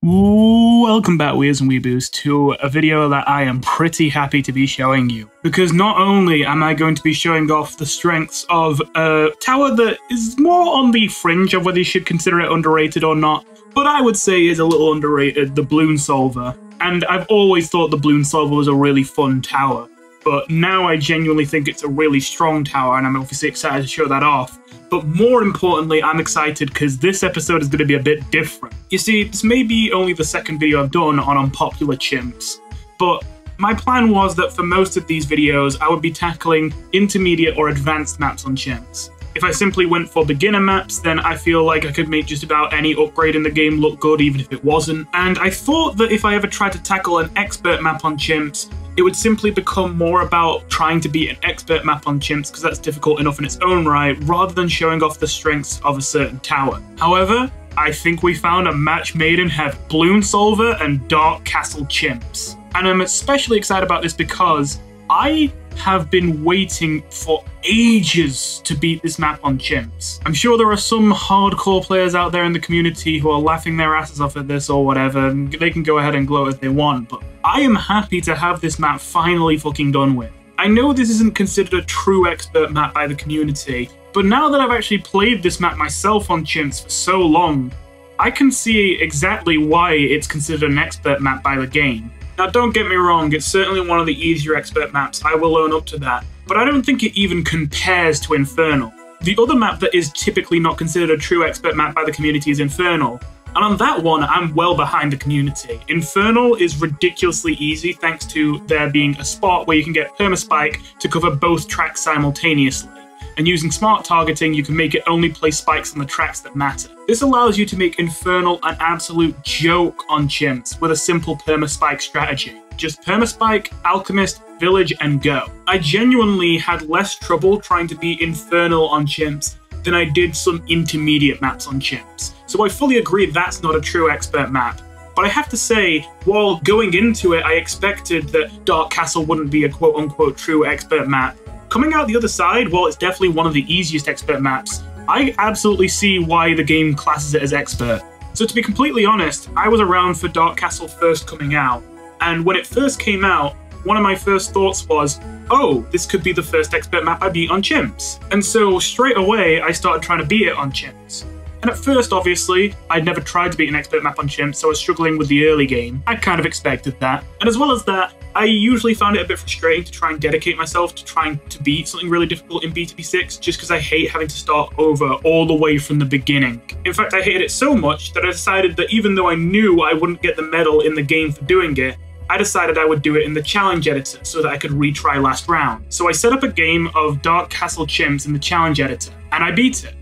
Welcome back, Weirds and Weeboos, to a video that I am pretty happy to be showing you. Because not only am I going to be showing off the strengths of a tower that is more on the fringe of whether you should consider it underrated or not, but I would say is a little underrated, the Balloon Solver. And I've always thought the Balloon Solver was a really fun tower, but now I genuinely think it's a really strong tower, and I'm obviously excited to show that off. But more importantly, I'm excited because this episode is going to be a bit different. You see, this may be only the second video I've done on Unpopular Chimps, but my plan was that for most of these videos, I would be tackling intermediate or advanced maps on Chimps. If I simply went for beginner maps, then I feel like I could make just about any upgrade in the game look good, even if it wasn't. And I thought that if I ever tried to tackle an expert map on Chimps, it would simply become more about trying to beat an expert map on Chimps, because that's difficult enough in its own right, rather than showing off the strengths of a certain tower. However, I think we found a match made in heaven: Balloon Solver and Dark Castle Chimps. And I'm especially excited about this because I have been waiting for ages to beat this map on Chimps. I'm sure there are some hardcore players out there in the community who are laughing their asses off at this or whatever, and they can go ahead and gloat if they want, but I am happy to have this map finally fucking done with. I know this isn't considered a true expert map by the community, but now that I've actually played this map myself on Chimps for so long, I can see exactly why it's considered an expert map by the game. Now, don't get me wrong, it's certainly one of the easier expert maps, I will own up to that, but I don't think it even compares to Infernal. The other map that is typically not considered a true expert map by the community is Infernal, and on that one, I'm well behind the community. Infernal is ridiculously easy thanks to there being a spot where you can get permaspike to cover both tracks simultaneously. And using smart targeting, you can make it only place spikes on the tracks that matter. This allows you to make Infernal an absolute joke on Chimps with a simple permaspike strategy. Just permaspike, alchemist, village, and go. I genuinely had less trouble trying to beat Infernal on Chimps than I did some intermediate maps on Chimps. So I fully agree that's not a true expert map. But I have to say, while going into it, I expected that Dark Castle wouldn't be a quote-unquote true expert map. Coming out the other side, while it's definitely one of the easiest expert maps, I absolutely see why the game classes it as expert. So to be completely honest, I was around for Dark Castle first coming out, and when it first came out, one of my first thoughts was, oh, this could be the first expert map I beat on Chimps. And so straight away, I started trying to beat it on Chimps. And at first, obviously, I'd never tried to beat an expert map on Chimps, so I was struggling with the early game. I kind of expected that. And as well as that, I usually found it a bit frustrating to try and dedicate myself to trying to beat something really difficult in BTD6, just because I hate having to start over all the way from the beginning. In fact, I hated it so much that I decided that even though I knew I wouldn't get the medal in the game for doing it, I decided I would do it in the challenge editor so that I could retry last round. So I set up a game of Dark Castle Chimps in the challenge editor, and I beat it.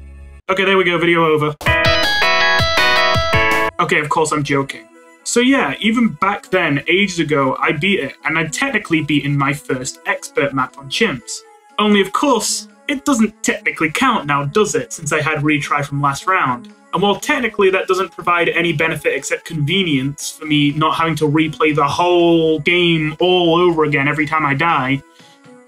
Okay, there we go, video over. Okay, of course I'm joking. So yeah, even back then, ages ago, I beat it, and I'd technically beaten my first expert map on Chimps. Only of course, it doesn't technically count now, does it, since I had retry from last round. And while technically that doesn't provide any benefit except convenience for me not having to replay the whole game all over again every time I die,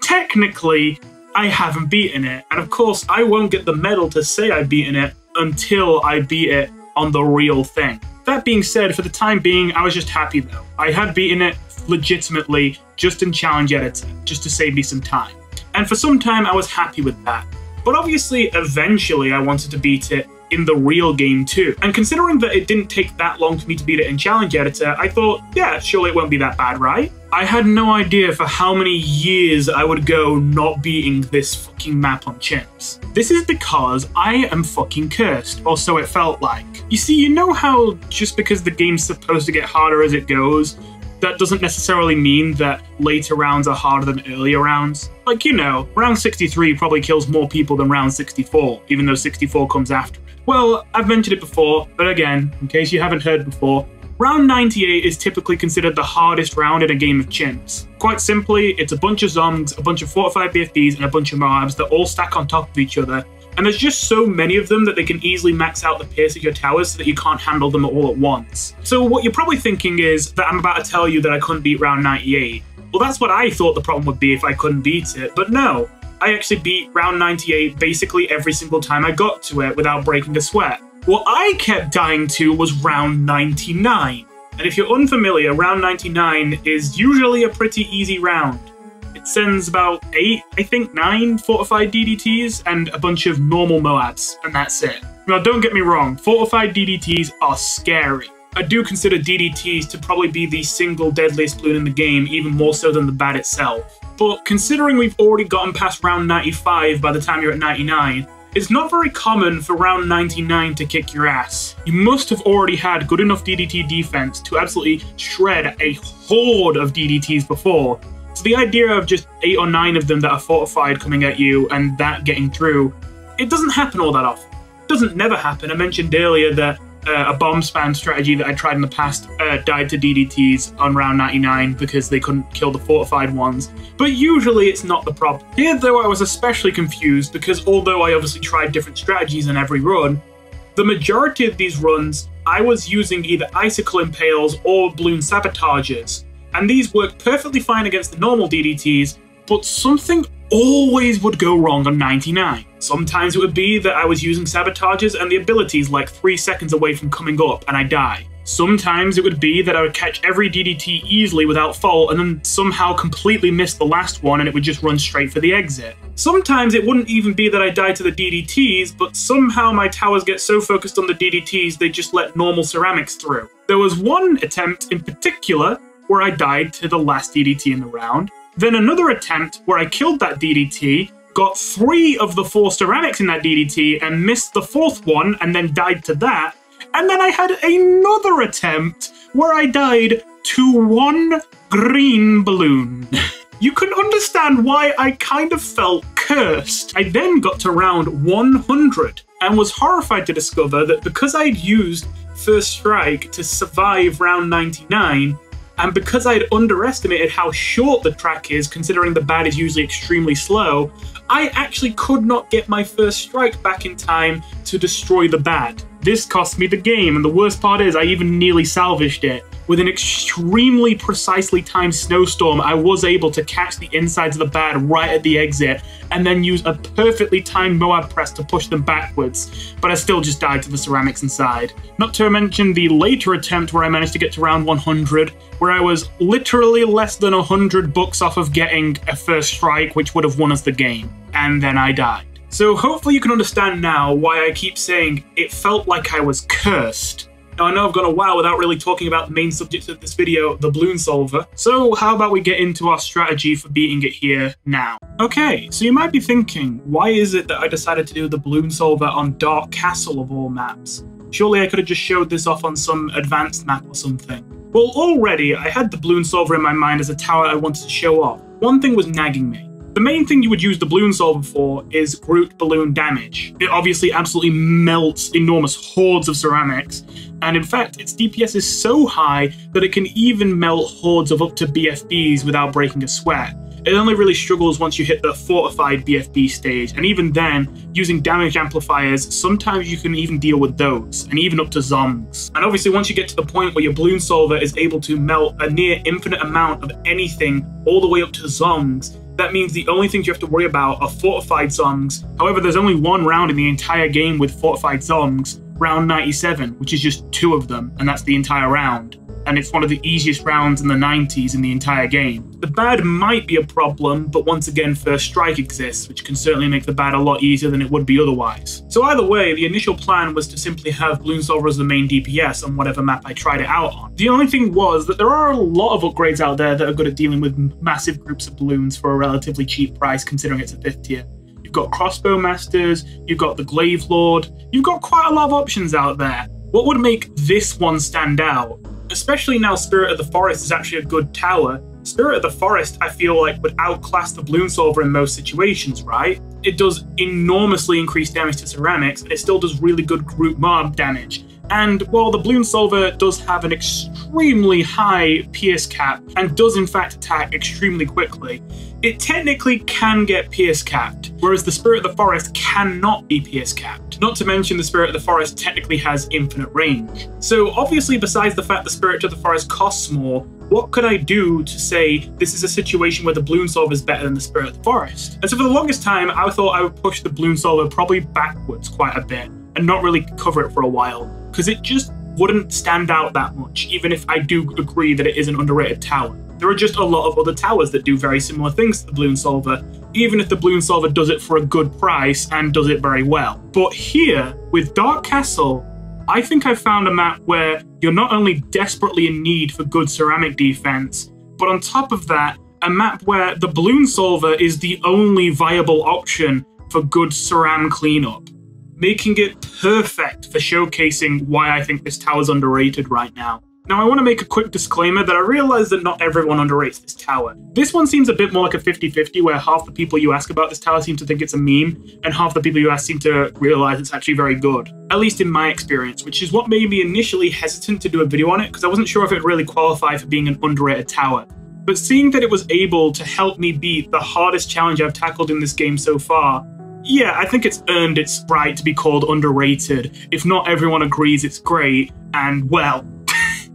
technically, I haven't beaten it, and of course I won't get the medal to say I've beaten it until I beat it on the real thing. That being said, for the time being, I was just happy though. I had beaten it legitimately just in challenge editor, just to save me some time. And for some time I was happy with that. But obviously, eventually I wanted to beat it in the real game too. And considering that it didn't take that long for me to beat it in challenge editor, I thought, yeah, surely it won't be that bad, right? I had no idea for how many years I would go not beating this fucking map on Chimps. This is because I am fucking cursed, or so it felt like. You see, you know how just because the game's supposed to get harder as it goes, that doesn't necessarily mean that later rounds are harder than earlier rounds? Like, you know, round 63 probably kills more people than round 64, even though 64 comes after it. Well, I've mentioned it before, but again, in case you haven't heard before, round 98 is typically considered the hardest round in a game of Chimps. Quite simply, it's a bunch of zombies, a bunch of fortified BFBs, and a bunch of mobs that all stack on top of each other, and there's just so many of them that they can easily max out the pace of your towers so that you can't handle them all at once. So what you're probably thinking is that I'm about to tell you that I couldn't beat round 98. Well, that's what I thought the problem would be if I couldn't beat it, but no. I actually beat round 98 basically every single time I got to it without breaking a sweat. What I kept dying to was round 99. And if you're unfamiliar, round 99 is usually a pretty easy round. It sends about 8, I think 9 fortified DDTs and a bunch of normal Moabs, and that's it. Now don't get me wrong, fortified DDTs are scary. I do consider DDTs to probably be the single deadliest balloon in the game, even more so than the bat itself. But considering we've already gotten past round 95 by the time you're at 99, it's not very common for round 99 to kick your ass. You must have already had good enough DDT defense to absolutely shred a horde of DDTs before. So the idea of just 8 or 9 of them that are fortified coming at you and that getting through, it doesn't happen all that often. It doesn't never happen. I mentioned earlier that a bomb spam strategy that I tried in the past died to DDTs on round 99 because they couldn't kill the fortified ones, but usually it's not the problem. Here though I was especially confused because although I obviously tried different strategies in every run, the majority of these runs I was using either icicle impales or balloon sabotages, and these work perfectly fine against the normal DDTs, but something always would go wrong on 99. Sometimes it would be that I was using sabotages and the ability's like 3 seconds away from coming up and I die. Sometimes it would be that I would catch every DDT easily without fault and then somehow completely miss the last one and it would just run straight for the exit. Sometimes it wouldn't even be that I died to the DDTs, but somehow my towers get so focused on the DDTs they just let normal ceramics through. There was one attempt in particular where I died to the last DDT in the round, then another attempt where I killed that DDT, got 3 of the 4 ceramics in that DDT and missed the 4th one and then died to that. And then I had another attempt where I died to 1 green balloon. You can understand why I kind of felt cursed. I then got to round 100 and was horrified to discover that because I'd used First Strike to survive round 99, and because I had underestimated how short the track is, considering the bat is usually extremely slow, I actually could not get my first strike back in time to destroy the bat. This cost me the game, and the worst part is I even nearly salvaged it. With an extremely precisely timed snowstorm, I was able to catch the insides of the bat right at the exit, and then use a perfectly timed Moab press to push them backwards, but I still just died to the ceramics inside. Not to mention the later attempt where I managed to get to round 100, where I was literally less than $100 off of getting a first strike, which would have won us the game, and then I died. So hopefully you can understand now why I keep saying it felt like I was cursed. Now I know I've gone a while without really talking about the main subject of this video, the balloon solver, so how about we get into our strategy for beating it here now. Okay, so you might be thinking, why is it that I decided to do the balloon solver on Dark Castle of all maps? Surely I could have just showed this off on some advanced map or something. Well, already I had the balloon solver in my mind as a tower I wanted to show off. One thing was nagging me. The main thing you would use the balloon solver for is grouped balloon damage. It obviously absolutely melts enormous hordes of ceramics, and in fact its DPS is so high that it can even melt hordes of up to BFBs without breaking a sweat. It only really struggles once you hit the fortified BFB stage, and even then, using damage amplifiers, sometimes you can even deal with those, and even up to zongs. And obviously once you get to the point where your balloon solver is able to melt a near infinite amount of anything all the way up to zongs, that means the only things you have to worry about are fortified zongs. However, there's only one round in the entire game with fortified zongs, round 97, which is just 2 of them, and that's the entire round. And it's one of the easiest rounds in the 90s in the entire game. The bad might be a problem, but once again, First Strike exists, which can certainly make the bad a lot easier than it would be otherwise. So either way, the initial plan was to simply have Balloon Solver as the main DPS on whatever map I tried it out on. The only thing was that there are a lot of upgrades out there that are good at dealing with massive groups of balloons for a relatively cheap price, considering it's a 5th tier. You've got Crossbow Masters, you've got the Glaive Lord, you've got quite a lot of options out there. What would make this one stand out? Especially now Spirit of the Forest is actually a good tower. Spirit of the Forest, I feel like, would outclass the Balloon Solver in most situations, right? It does enormously increased damage to ceramics, and it still does really good group mob damage. And while the Balloon Solver does have an extremely high pierce cap, and does in fact attack extremely quickly, it technically can get pierce capped, whereas the Spirit of the Forest cannot be pierce capped. Not to mention the Spirit of the Forest technically has infinite range. So obviously, besides the fact the Spirit of the Forest costs more, what could I do to say this is a situation where the Balloon Solver is better than the Spirit of the Forest? And so for the longest time, I thought I would push the Balloon Solver probably backwards quite a bit. and not really cover it for a while, because it just wouldn't stand out that much, even if I do agree that it is an underrated tower. There are just a lot of other towers that do very similar things to the Balloon Solver, even if the Balloon Solver does it for a good price and does it very well. But here, with Dark Castle, I think I've found a map where you're not only desperately in need for good ceramic defense, but on top of that, a map where the Balloon Solver is the only viable option for good ceram cleanup, making it perfect for showcasing why I think this tower's underrated right now. Now, I want to make a quick disclaimer that I realize that not everyone underrates this tower. This one seems a bit more like a 50-50, where half the people you ask about this tower seem to think it's a meme, and half the people you ask seem to realize it's actually very good. At least in my experience, which is what made me initially hesitant to do a video on it, because I wasn't sure if it would really qualify for being an underrated tower. But seeing that it was able to help me beat the hardest challenge I've tackled in this game so far, yeah, I think it's earned its right to be called underrated. If not everyone agrees it's great, and well,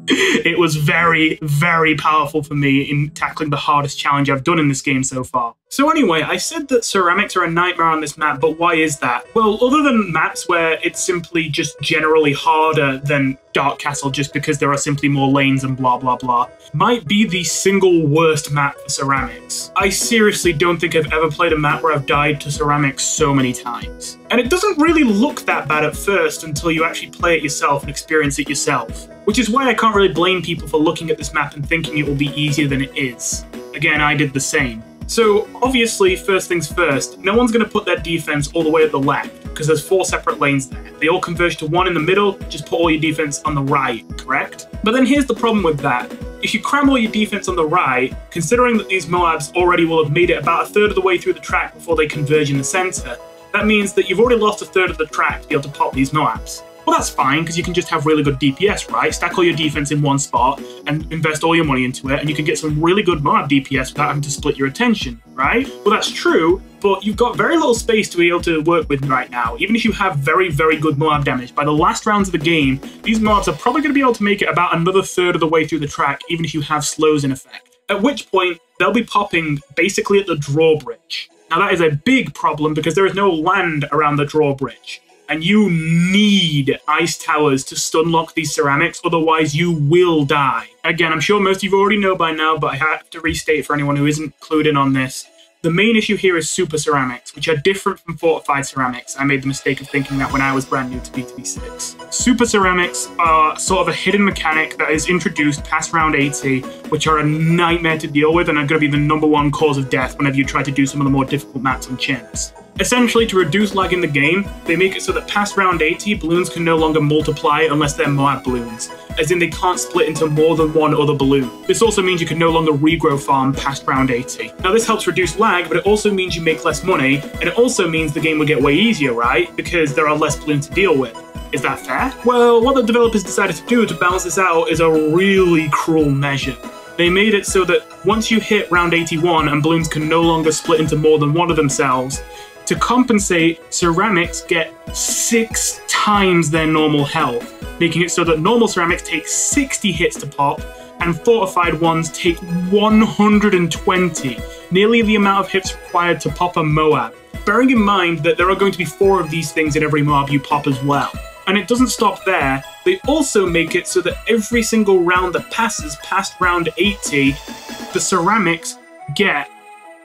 it was very, very powerful for me in tackling the hardest challenge I've done in this game so far. So anyway, I said that ceramics are a nightmare on this map, but why is that? Well, other than maps where it's simply just generally harder than Dark Castle just because there are simply more lanes and blah blah blah, might be the single worst map for ceramics. I seriously don't think I've ever played a map where I've died to ceramics so many times. And it doesn't really look that bad at first until you actually play it yourself and experience it yourself. Which is why I can't really blame people for looking at this map and thinking it will be easier than it is. Again, I did the same. So obviously, first things first, no one's going to put their defense all the way at the left, because there's 4 separate lanes there. They all converge to one in the middle, just put all your defense on the right, correct? But then here's the problem with that. If you cram all your defense on the right, considering that these Moabs already will have made it about a third of the way through the track before they converge in the center, that means that you've already lost a third of the track to be able to pop these Moabs. Well, that's fine, because you can just have really good DPS, right? Stack all your defense in one spot and invest all your money into it, and you can get some really good Moab DPS without having to split your attention, right? Well, that's true, but you've got very little space to be able to work with right now. Even if you have very, very good Moab damage, by the last rounds of the game, these Moabs are probably going to be able to make it about another third of the way through the track, even if you have slows in effect. At which point, they'll be popping basically at the drawbridge. Now, that is a big problem because there is no land around the drawbridge. And you need ice towers to stunlock these ceramics, otherwise you will die. Again, I'm sure most of you already know by now, but I have to restate for anyone who isn't clued in on this. The main issue here is super ceramics, which are different from fortified ceramics. I made the mistake of thinking that when I was brand new to BTD6. Super ceramics are sort of a hidden mechanic that is introduced past round 80, which are a nightmare to deal with and are going to be the #1 cause of death whenever you try to do some of the more difficult maps on chimps. Essentially, to reduce lag in the game, they make it so that past round 80, balloons can no longer multiply unless they're Moab balloons, as in they can't split into more than one other balloon. This also means you can no longer regrow farm past round 80. Now this helps reduce lag, but it also means you make less money, and it also means the game will get way easier, right? Because there are less balloons to deal with. Is that fair? Well, what the developers decided to do to balance this out is a really cruel measure. They made it so that once you hit round 81 and balloons can no longer split into more than one of themselves, to compensate, ceramics get 6 times their normal health, making it so that normal ceramics take 60 hits to pop, and fortified ones take 120, nearly the amount of hits required to pop a Moab. Bearing in mind that there are going to be 4 of these things in every Moab you pop as well. And it doesn't stop there, they also make it so that every single round that passes past round 80, the ceramics get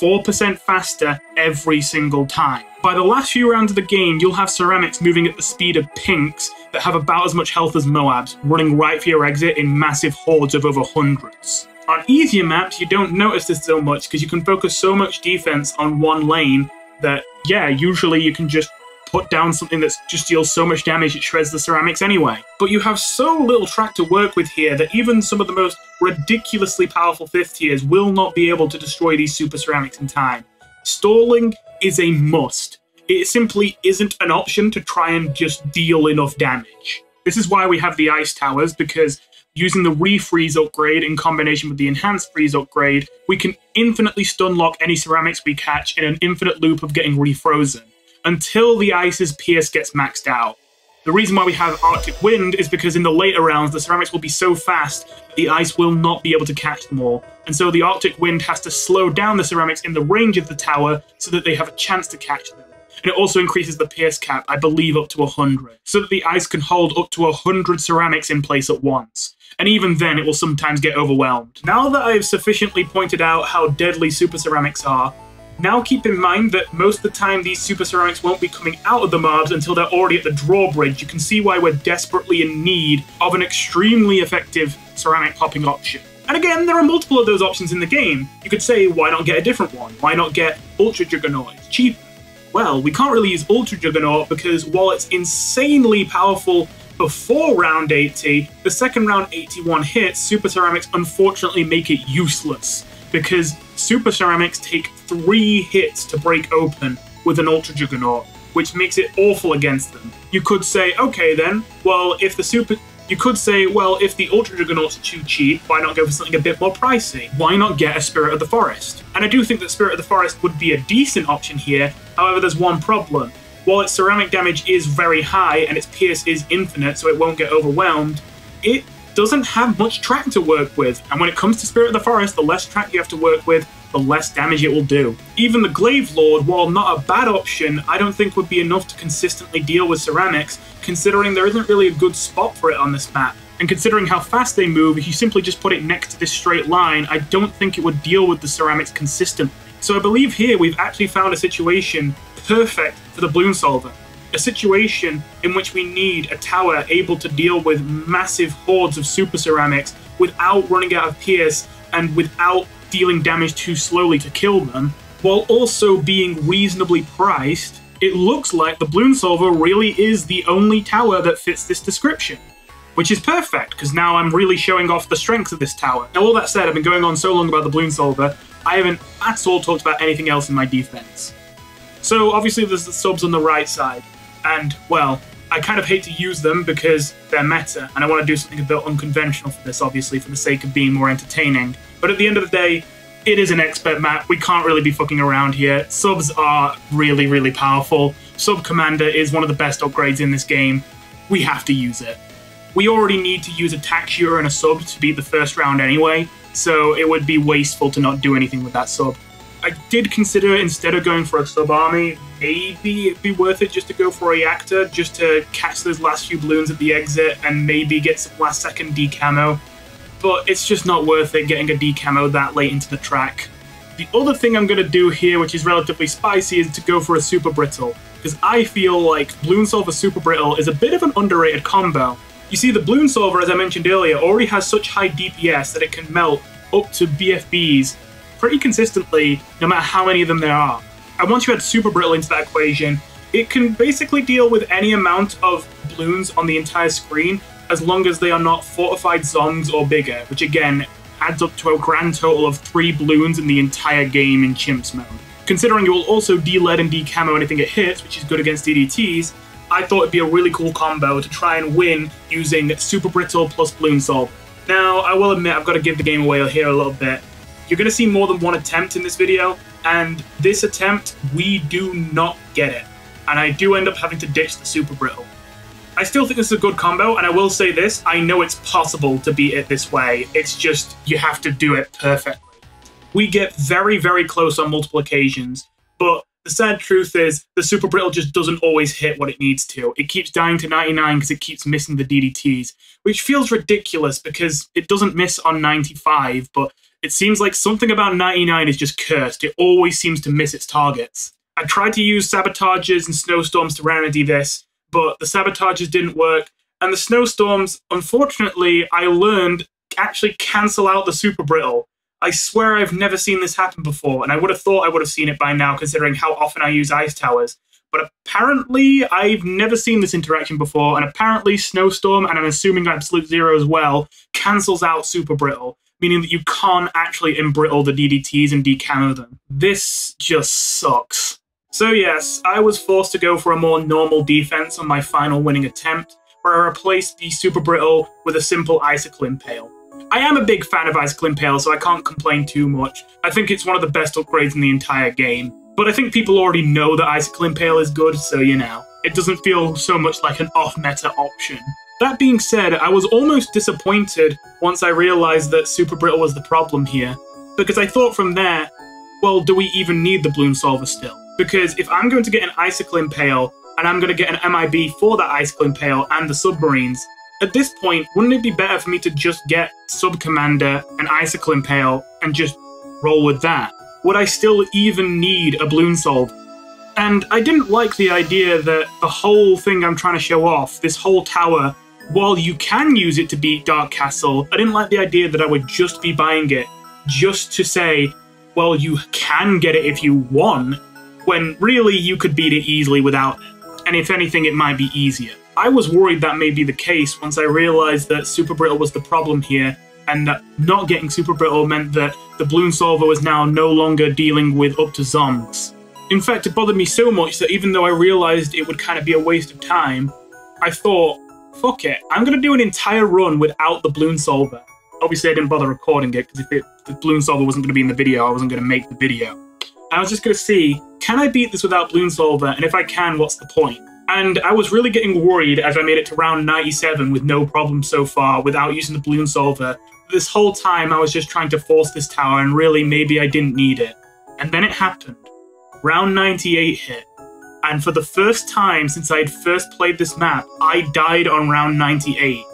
4% faster every single time. By the last few rounds of the game, you'll have ceramics moving at the speed of pinks that have about as much health as Moabs, running right for your exit in massive hordes of over hundreds. On easier maps, you don't notice this so much because you can focus so much defense on one lane that, yeah, usually you can just put down something that just deals so much damage it shreds the ceramics anyway. But you have so little track to work with here that even some of the most ridiculously powerful 5th tiers will not be able to destroy these super ceramics in time. Stalling is a must. It simply isn't an option to try and just deal enough damage. This is why we have the ice towers, because using the refreeze upgrade in combination with the enhanced freeze upgrade, we can infinitely stunlock any ceramics we catch in an infinite loop of getting refrozen, until the ice's pierce gets maxed out. The reason why we have Arctic Wind is because in the later rounds, the ceramics will be so fast, the ice will not be able to catch them all. And so the Arctic Wind has to slow down the ceramics in the range of the tower so that they have a chance to catch them. and it also increases the pierce cap, I believe, up to 100, so that the ice can hold up to 100 ceramics in place at once. And even then, it will sometimes get overwhelmed. Now that I have sufficiently pointed out how deadly super ceramics are, now keep in mind that most of the time these super ceramics won't be coming out of the mobs until they're already at the drawbridge. You can see why we're desperately in need of an extremely effective ceramic popping option. And again, there are multiple of those options in the game. You could say, why not get a different one? Why not get Ultra Juggernaut? It's cheaper. Well, we can't really use Ultra Juggernaut because while it's insanely powerful before round 80, the second round 81 hits, Super Ceramics unfortunately make it useless, because Super Ceramics take 3 hits to break open with an Ultra Juggernaut, which makes it awful against them. You could say, okay then, well, if the Ultra Juggernaut's too cheap, why not go for something a bit more pricey? Why not get a Spirit of the Forest? And I do think that Spirit of the Forest would be a decent option here, however there's one problem. While its ceramic damage is very high and its pierce is infinite so it won't get overwhelmed, it doesn't have much track to work with, and when it comes to Spirit of the Forest, the less track you have to work with, the less damage it will do. Even the Glaive Lord, while not a bad option, I don't think would be enough to consistently deal with ceramics, considering there isn't really a good spot for it on this map. And considering how fast they move, if you simply just put it next to this straight line, I don't think it would deal with the ceramics consistently. So I believe here we've actually found a situation perfect for the Bloom Solver. A situation in which we need a tower able to deal with massive hordes of super ceramics without running out of pierce and without dealing damage too slowly to kill them, while also being reasonably priced. It looks like the Bloom Solver really is the only tower that fits this description, which is perfect, because now I'm really showing off the strengths of this tower. Now, all that said, I've been going on so long about the Bloom Solver, I haven't at all talked about anything else in my defense. So obviously there's the subs on the right side, and, well, I kind of hate to use them because they're meta, and I want to do something a bit unconventional for this, obviously, for the sake of being more entertaining. But at the end of the day, it is an expert map. We can't really be fucking around here. Subs are really, really powerful. Sub Commander is one of the best upgrades in this game. We have to use it. We already need to use a tack shooter and a sub to beat the first round anyway, so it would be wasteful to not do anything with that sub. I did consider, instead of going for a sub-army, maybe it'd be worth it just to go for a reactor, just to catch those last few balloons at the exit and maybe get some last-second decamo. But it's just not worth it getting a decamo that late into the track. The other thing I'm going to do here, which is relatively spicy, is to go for a Super Brittle, because I feel like Bloom Solver Super Brittle is a bit of an underrated combo. You see, the Bloom Solver, as I mentioned earlier, already has such high DPS that it can melt up to BFBs pretty consistently, no matter how many of them there are. And once you add Super Brittle into that equation, it can basically deal with any amount of balloons on the entire screen, as long as they are not fortified zongs or bigger, which again adds up to a grand total of 3 balloons in the entire game in Chimps mode. Considering it will also de-lead and de-camo anything it hits, which is good against DDTs, I thought it'd be a really cool combo to try and win using Super Brittle plus Bloom Solver. Now, I will admit I've got to give the game away here a little bit. You're going to see more than one attempt in this video, and this attempt, we do not get it. And I do end up having to ditch the Super Brittle. I still think this is a good combo, and I will say this, I know it's possible to beat it this way, it's just, you have to do it perfectly. We get very, very close on multiple occasions, but the sad truth is, the Super Brittle just doesn't always hit what it needs to. It keeps dying to 99 because it keeps missing the DDTs, which feels ridiculous because it doesn't miss on 95, but it seems like something about 99 is just cursed. It always seems to miss its targets. I tried to use Sabotages and Snowstorms to remedy this, but the Sabotages didn't work, and the Snowstorms, unfortunately, I learned, actually cancel out the Super Brittle. I swear I've never seen this happen before, and I would have thought I would have seen it by now, considering how often I use Ice Towers. But apparently, I've never seen this interaction before, and apparently Snowstorm, and I'm assuming Absolute Zero as well, cancels out Super Brittle, meaning that you can't actually embrittle the DDTs and decamo them. This just sucks. So yes, I was forced to go for a more normal defense on my final winning attempt, where I replaced the Super Brittle with a simple Icicle Impale. I am a big fan of Icicle Impale, so I can't complain too much. I think it's one of the best upgrades in the entire game. But I think people already know that Icicle Impale is good, so you know, it doesn't feel so much like an off-meta option. That being said, I was almost disappointed once I realized that Super Brittle was the problem here, because I thought from there, well, do we even need the Bloom Solver still? Because if I'm going to get an Icicle Impale, and I'm going to get an MIB for that Icicle Impale and the submarines, at this point, wouldn't it be better for me to just get Sub Commander and Icicle Impale and just roll with that? Would I still even need a Bloon Solver? And I didn't like the idea that the whole thing I'm trying to show off, this whole tower, while you can use it to beat Dark Castle, I didn't like the idea that I would just be buying it just to say, well, you can get it if you won, when really you could beat it easily without it. And if anything, it might be easier. I was worried that may be the case once I realized that Super Brittle was the problem here, and that not getting Super Brittle meant that the Bloon Solver was now no longer dealing with up to zombies. In fact, it bothered me so much that even though I realized it would kind of be a waste of time, I thought, fuck it, I'm going to do an entire run without the Bloon Solver. Obviously, I didn't bother recording it, because if the Bloon Solver wasn't going to be in the video, I wasn't going to make the video. I was just going to see, can I beat this without Bloon Solver, and if I can, what's the point? And I was really getting worried as I made it to round 97 with no problem so far without using the Bloon Solver. This whole time I was just trying to force this tower, and really maybe I didn't need it. And then it happened. Round 98 hit. And for the first time since I had first played this map, I died on round 98.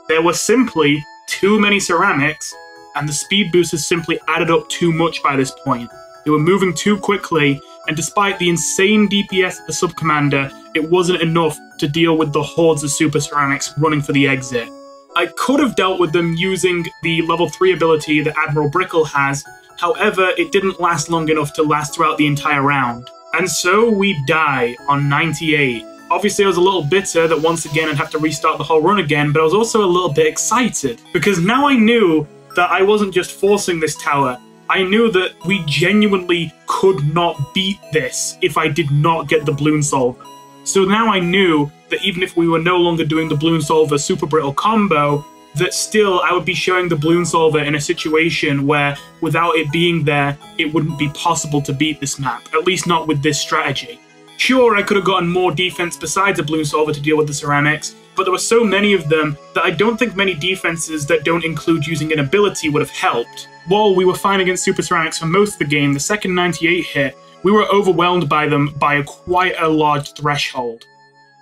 There were simply too many ceramics, and the speed boosters simply added up too much by this point. They were moving too quickly, and despite the insane DPS of the sub-commander, it wasn't enough to deal with the hordes of super ceramics running for the exit. I could have dealt with them using the level 3 ability that Admiral Brittle has, however, it didn't last long enough to last throughout the entire round. And so we die on 98. Obviously I was a little bitter that once again I'd have to restart the whole run again, but I was also a little bit excited, because now I knew that I wasn't just forcing this tower. I knew that we genuinely could not beat this if I did not get the Bloon Solver. So now I knew that even if we were no longer doing the Bloon Solver Super Brittle combo, that still I would be showing the Bloon Solver in a situation where without it being there, it wouldn't be possible to beat this map, at least not with this strategy. Sure, I could have gotten more defense besides a Bloon Solver to deal with the ceramics, but there were so many of them that I don't think many defenses that don't include using an ability would have helped. While we were fine against Super Ceramics for most of the game, the second 98 hit, we were overwhelmed by them by quite a large threshold.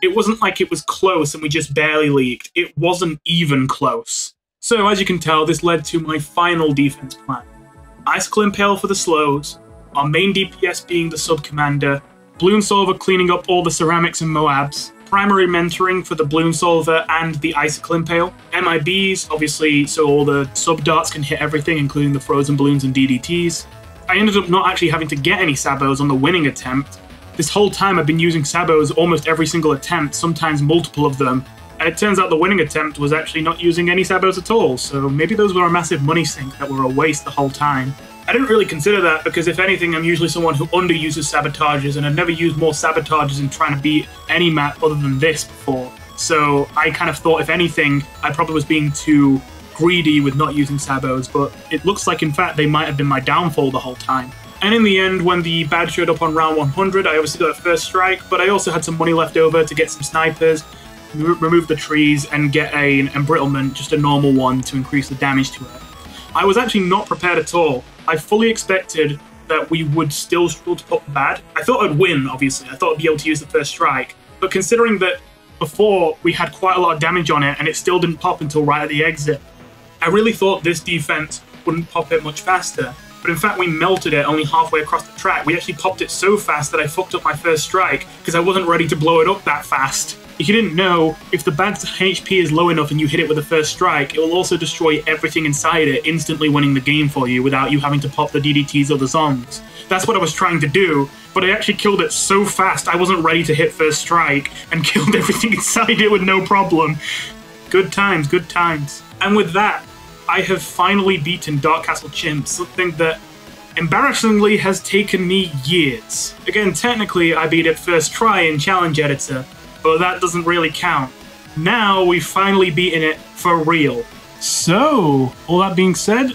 It wasn't like it was close and we just barely leaked. It wasn't even close. So as you can tell, this led to my final defense plan. Icicle Impale for the slows, our main DPS being the sub-commander, Bloon Solver cleaning up all the ceramics and Moabs, primary mentoring for the Bloon Solver and the Icicle Impale, MIBs, obviously, so all the sub-darts can hit everything, including the frozen balloons and DDTs. I ended up not actually having to get any sabos on the winning attempt. This whole time I've been using sabos almost every single attempt, sometimes multiple of them, and it turns out the winning attempt was actually not using any sabos at all, so maybe those were a massive money sink that were a waste the whole time. I didn't really consider that because if anything I'm usually someone who underuses sabotages, and I've never used more sabotages in trying to beat any map other than this before. So I kind of thought if anything I probably was being too greedy with not using sabos, but it looks like in fact they might have been my downfall the whole time. And in the end, when the badge showed up on round 100, I obviously got a first strike, but I also had some money left over to get some snipers, remove the trees, and get an embrittlement, just a normal one, to increase the damage to it. I was actually not prepared at all. I fully expected that we would still struggle to pop the bad. I thought I'd win, obviously. I thought I'd be able to use the first strike. But considering that before we had quite a lot of damage on it and it still didn't pop until right at the exit, I really thought this defense wouldn't pop it much faster. But in fact, we melted it only halfway across the track. We actually popped it so fast that I fucked up my first strike because I wasn't ready to blow it up that fast. If you didn't know, if the bad's HP is low enough and you hit it with the first strike, it will also destroy everything inside it, instantly winning the game for you without you having to pop the DDTs or the zombies. That's what I was trying to do, but I actually killed it so fast I wasn't ready to hit first strike and killed everything inside it with no problem. Good times, good times. And with that, I have finally beaten Dark Castle Chimps, something that embarrassingly has taken me years. Again, technically I beat it first try in Challenge Editor, but that doesn't really count. Now we've finally beaten it for real. So, all that being said,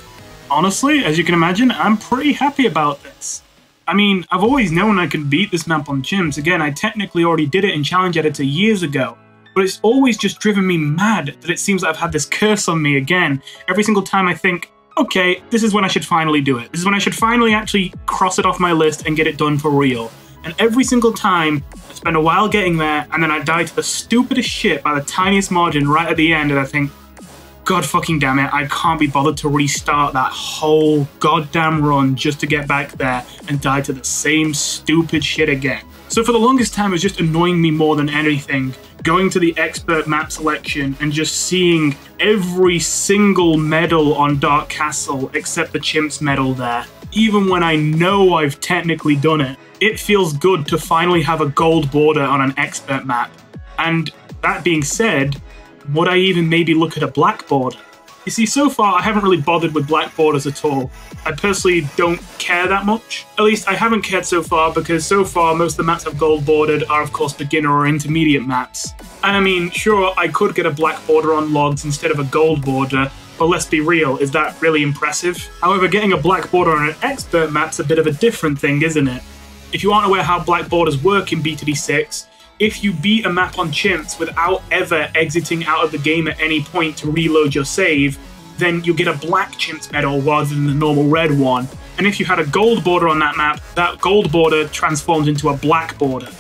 honestly, as you can imagine, I'm pretty happy about this. I mean, I've always known I could beat this map on Chimps. Again, I technically already did it in Challenge Editor years ago, but it's always just driven me mad that it seems like I've had this curse on me again. Every single time I think, okay, this is when I should finally do it. This is when I should finally actually cross it off my list and get it done for real. And every single time, I spend a while getting there, and then I die to the stupidest shit by the tiniest margin right at the end, and I think, God fucking damn it, I can't be bothered to restart that whole goddamn run just to get back there and die to the same stupid shit again. So for the longest time, it was just annoying me more than anything, going to the expert map selection and just seeing every single medal on Dark Castle except the Chimps medal there. Even when I know I've technically done it, it feels good to finally have a gold border on an expert map. And that being said, would I even maybe look at a black border? You see, so far I haven't really bothered with black borders at all. I personally don't care that much. At least I haven't cared so far, because so far most of the maps I've gold bordered are of course beginner or intermediate maps. And I mean, sure, I could get a black border on logs instead of a gold border, but let's be real, is that really impressive? However, getting a black border on an expert map's a bit of a different thing, isn't it? If you aren't aware how black borders work in BTD6, if you beat a map on Chimps without ever exiting out of the game at any point to reload your save, then you get a black Chimps medal rather than the normal red one. And if you had a gold border on that map, that gold border transforms into a black border.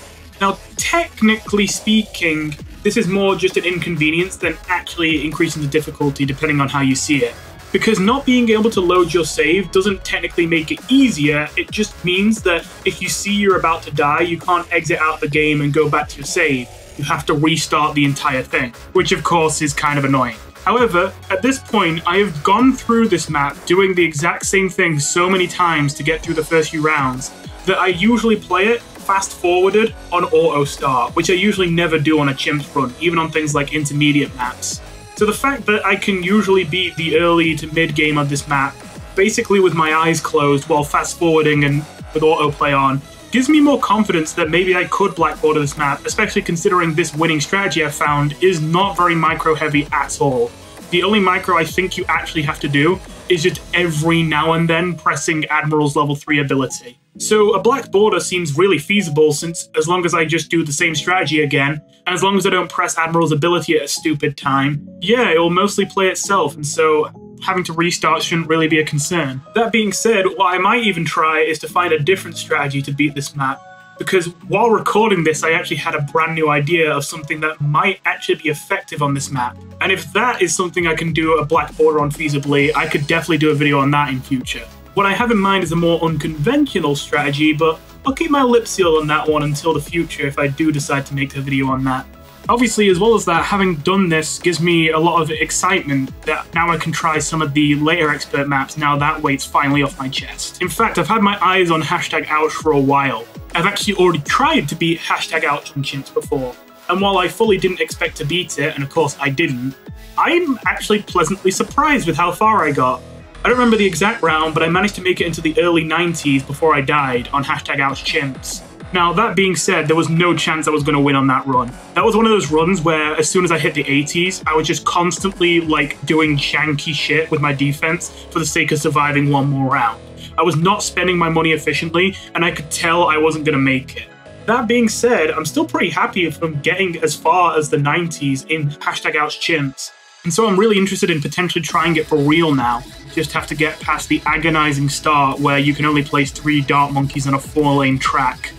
Now, technically speaking, this is more just an inconvenience than actually increasing the difficulty depending on how you see it. Because not being able to load your save doesn't technically make it easier, it just means that if you see you're about to die, you can't exit out the game and go back to your save. You have to restart the entire thing, which of course is kind of annoying. However, at this point, I have gone through this map doing the exact same thing so many times to get through the first few rounds that I usually play it fast-forwarded on auto start, which I usually never do on a Chimps run, even on things like intermediate maps. So the fact that I can usually beat the early to mid game of this map, basically with my eyes closed while fast-forwarding and with autoplay on, gives me more confidence that maybe I could black border this map, especially considering this winning strategy I've found is not very micro-heavy at all. The only micro I think you actually have to do is just every now and then pressing Admiral's level 3 ability. So a black border seems really feasible, since as long as I just do the same strategy again, and as long as I don't press Admiral's ability at a stupid time, yeah, it will mostly play itself, and so having to restart shouldn't really be a concern. That being said, what I might even try is to find a different strategy to beat this map, because while recording this, I actually had a brand new idea of something that might actually be effective on this map. And if that is something I can do a black border on feasibly, I could definitely do a video on that in future. What I have in mind is a more unconventional strategy, but I'll keep my lips sealed on that one until the future if I do decide to make a video on that. Obviously, as well as that, having done this gives me a lot of excitement that now I can try some of the later expert maps now that weight's finally off my chest. In fact, I've had my eyes on #ouch for a while. I've actually already tried to beat #ouch on Chimps before, and while I fully didn't expect to beat it, and of course I didn't, I'm actually pleasantly surprised with how far I got. I don't remember the exact round, but I managed to make it into the early 90s before I died on #ouch Chimps. Now, that being said, there was no chance I was going to win on that run. That was one of those runs where as soon as I hit the 80s, I was just constantly like doing janky shit with my defense for the sake of surviving one more round. I was not spending my money efficiently, and I could tell I wasn't going to make it. That being said, I'm still pretty happy from getting as far as the 90s in #ouch Chimps. And so I'm really interested in potentially trying it for real now. Just have to get past the agonizing start where you can only place 3 dart monkeys on a 4-lane track.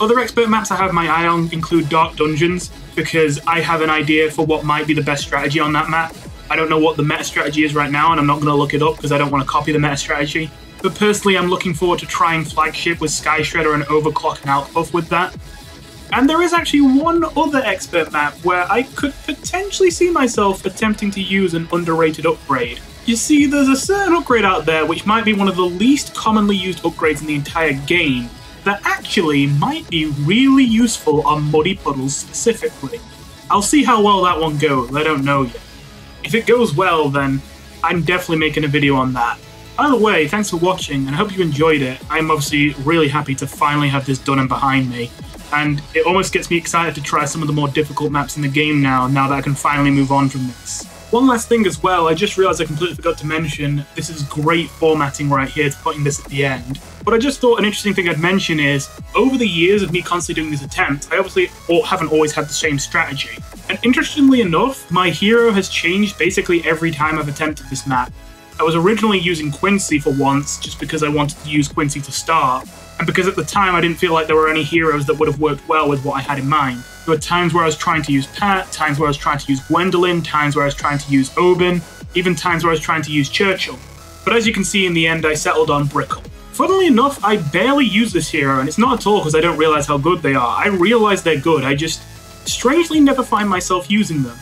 Other expert maps I have my eye on include Dark Dungeons, because I have an idea for what might be the best strategy on that map. I don't know what the meta strategy is right now, and I'm not going to look it up because I don't want to copy the meta strategy. But personally, I'm looking forward to trying Flagship with Sky Shredder and Overclock and Outpuff with that. And there is actually one other expert map where I could potentially see myself attempting to use an underrated upgrade. You see, there's a certain upgrade out there which might be one of the least commonly used upgrades in the entire game, that actually might be really useful on muddy puddles specifically. I'll see how well that one goes, I don't know yet. If it goes well, then I'm definitely making a video on that. Either way, thanks for watching, and I hope you enjoyed it. I'm obviously really happy to finally have this done and behind me, and it almost gets me excited to try some of the more difficult maps in the game now that I can finally move on from this. One last thing as well, I just realised I completely forgot to mention, this is great formatting right here to putting this at the end. But I just thought an interesting thing I'd mention is, over the years of me constantly doing these attempts, I obviously haven't always had the same strategy. And interestingly enough, my hero has changed basically every time I've attempted this map. I was originally using Quincy for once, just because I wanted to use Quincy to start, and because at the time I didn't feel like there were any heroes that would have worked well with what I had in mind. There were times where I was trying to use Pat, times where I was trying to use Gwendolyn, times where I was trying to use Oban, even times where I was trying to use Churchill. But as you can see in the end, I settled on Brittle. Funnily enough, I barely use this hero, and it's not at all because I don't realize how good they are. I realize they're good, I just strangely never find myself using them.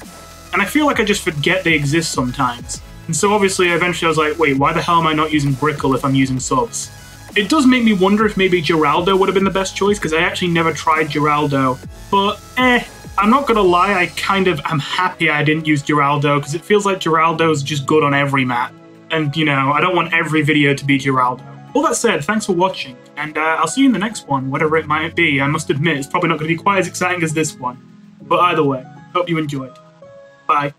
And I feel like I just forget they exist sometimes. And so obviously eventually I was like, wait, why the hell am I not using Brittle if I'm using subs? It does make me wonder if maybe Geraldo would have been the best choice, because I actually never tried Geraldo. But I'm not gonna lie, I kind of am happy I didn't use Geraldo, because it feels like Geraldo's just good on every map. And, you know, I don't want every video to be Geraldo. All that said, thanks for watching, and I'll see you in the next one, whatever it might be. I must admit, it's probably not going to be quite as exciting as this one. But either way, hope you enjoyed. Bye.